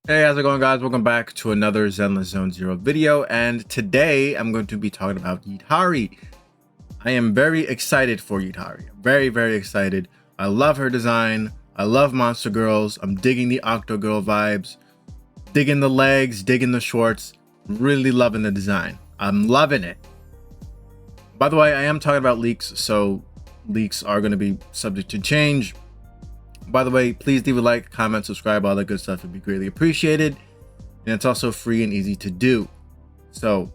Hey, how's it going, guys? Welcome back to another Zenless Zone Zero video, and today I'm going to be talking about Yidhari. I am very excited for Yidhari. Very excited. I love her design. I love Monster Girls. I'm digging the Octo Girl vibes, digging the legs, digging the shorts. Really loving the design. I'm loving it. By the way, I am talking about leaks, so leaks are going to be subject to change. By the way, please leave a like, comment, subscribe, all that good stuff would be greatly appreciated. And it's also free and easy to do. So,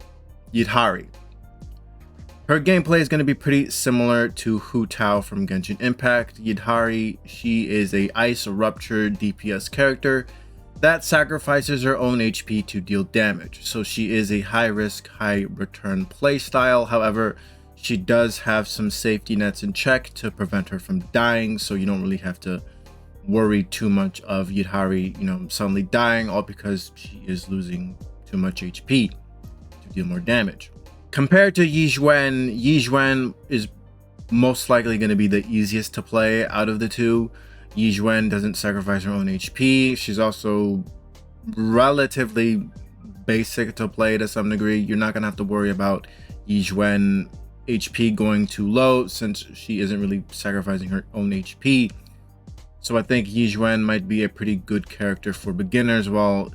Yidhari. Her gameplay is going to be pretty similar to Hu Tao from Genshin Impact. Yidhari, she is a Ice Rupture DPS character that sacrifices her own HP to deal damage. So she is a high risk, high return playstyle. However, she does have some safety nets in check to prevent her from dying, so you don't really have to worry too much of Yidhari, suddenly dying, all because she is losing too much HP to deal more damage. Compared to Yizhuan is most likely going to be the easiest to play out of the two. Yizhuan doesn't sacrifice her own HP. She's also relatively basic to play to some degree. You're not going to have to worry about Yizhuan HP going too low since she isn't really sacrificing her own HP. So I think Yizhuan might be a pretty good character for beginners, while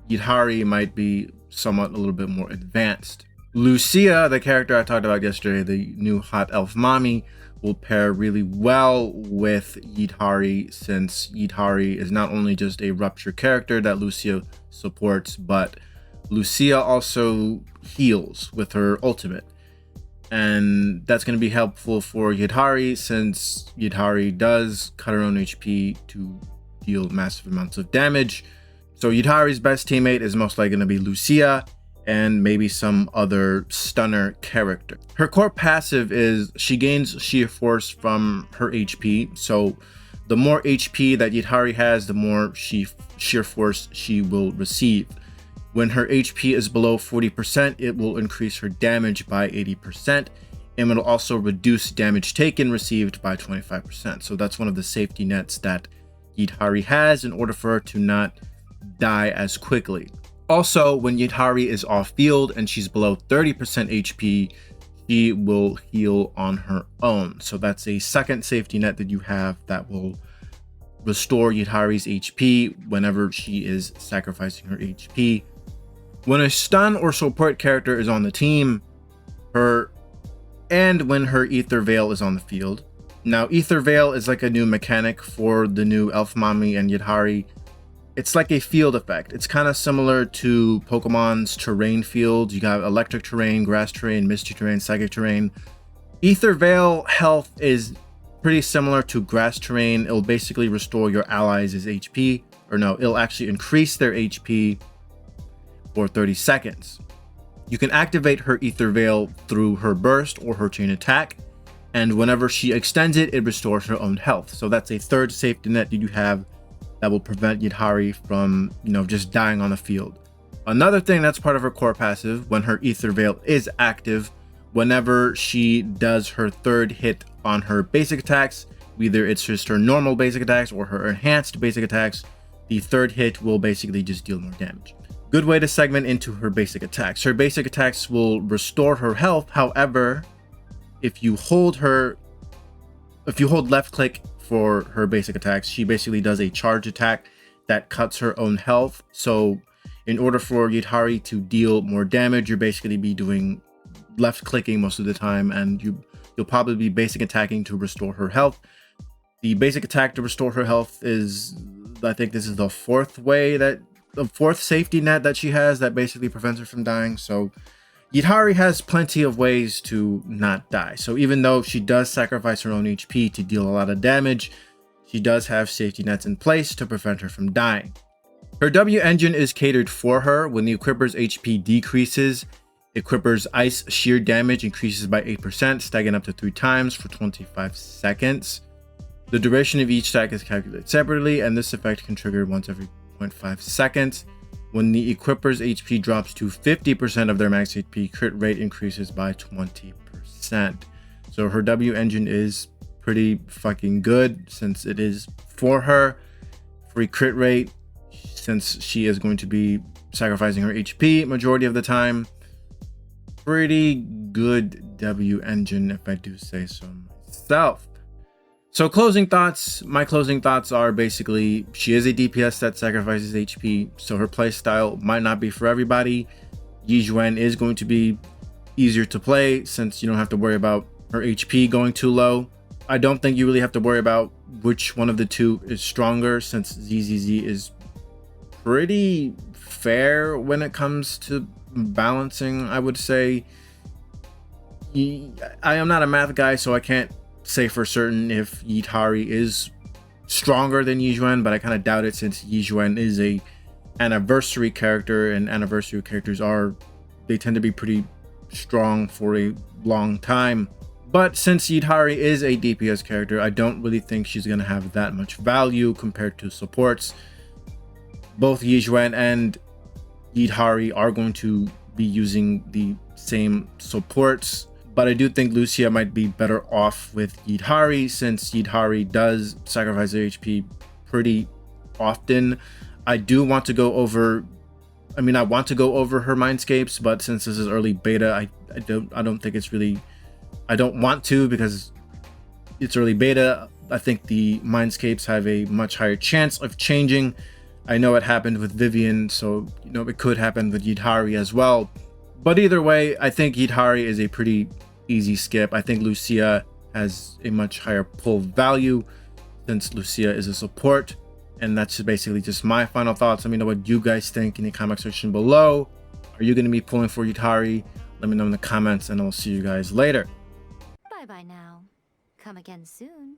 Yidhari might be somewhat a little bit more advanced. Lucia, the character I talked about yesterday, the new hot elf mommy, will pair really well with Yidhari, since Yidhari is not only just a rupture character that Lucia supports, but Lucia also heals with her ultimate. And that's going to be helpful for Yidhari, since Yidhari does cut her own HP to deal massive amounts of damage. So Yidhari's best teammate is most likely going to be Lucia and maybe some other stunner character. Her core passive is she gains sheer force from her HP. So the more HP that Yidhari has, the more sheer force she will receive. When her HP is below 40%, it will increase her damage by 80%, and it'll also reduce damage taken received by 25%. So that's one of the safety nets that Yidhari has in order for her to not die as quickly. Also, when Yidhari is off field and she's below 30% HP, she will heal on her own. So that's a second safety net that you have that will restore Yidhari's HP whenever she is sacrificing her HP. When a stun or support character is on the team, and when her Ether Veil is on the field. Now, Ether Veil is like a new mechanic for the new Elf Mommy and Yidhari. It's like a field effect. It's kind of similar to Pokemon's terrain fields. You got electric terrain, grass terrain, misty terrain, psychic terrain. Ether Veil health is pretty similar to grass terrain. It'll basically restore your allies' HP, or no, it'll actually increase their HP for 30 seconds. You can activate her Ether Veil through her burst or her chain attack, and whenever she extends it, it restores her own health. So that's a third safety net that you have that will prevent Yidhari from, just dying on the field. Another thing that's part of her core passive, when her Ether Veil is active, whenever she does her third hit on her basic attacks, either it's just her normal basic attacks or her enhanced basic attacks, the third hit will basically just deal more damage. Good way to segment into her basic attacks. Her basic attacks will restore her health. However, if you hold left click for her basic attacks, she basically does a charge attack that cuts her own health. So in order for Yidhari to deal more damage, you're basically be doing left clicking most of the time, and you'll probably be basic attacking to restore her health. The basic attack to restore her health is, I think this is the fourth safety net that she has that basically prevents her from dying. So Yidhari has plenty of ways to not die. So even though she does sacrifice her own HP to deal a lot of damage, she does have safety nets in place to prevent her from dying. Her W engine is catered for her. When the equipper's HP decreases, equipper's ice sheer damage increases by 8%, stacking up to 3 times for 25 seconds. The duration of each stack is calculated separately, and this effect can trigger once every 0.5 seconds. When the equipper's HP drops to 50% of their max HP, crit rate increases by 20%. So her W engine is pretty fucking good since it is for her. Free crit rate, since she is going to be sacrificing her HP majority of the time. Pretty good W engine, if I do say so myself. So closing thoughts, my closing thoughts are basically she is a DPS that sacrifices HP, so her playstyle might not be for everybody. Yizhuan is going to be easier to play since you don't have to worry about her HP going too low. I don't think you really have to worry about which one of the two is stronger, since ZZZ is pretty fair when it comes to balancing, I would say. I am not a math guy, so I can't say for certain if Yidhari is stronger than Yizhuan, but I kind of doubt it since Yizhuan is a anniversary character, and anniversary characters they tend to be pretty strong for a long time. But since Yidhari is a DPS character, I don't really think she's going to have that much value compared to supports. Both Yizhuan and Yidhari are going to be using the same supports, but I do think Lucia might be better off with Yidhari since Yidhari does sacrifice their HP pretty often. I do want to go over, I want to go over her mindscapes, but since this is early beta, I don't think it's really, I don't want to because it's early beta. I think the mindscapes have a much higher chance of changing. I know it happened with Vivian, so it could happen with Yidhari as well. But either way, I think Yidhari is a pretty easy skip. I think Lucia has a much higher pull value since Lucia is a support. And that's basically just my final thoughts. Let me know what you guys think in the comment section below. Are you going to be pulling for Yidhari? Let me know in the comments, and I'll see you guys later. Bye-bye now. Come again soon.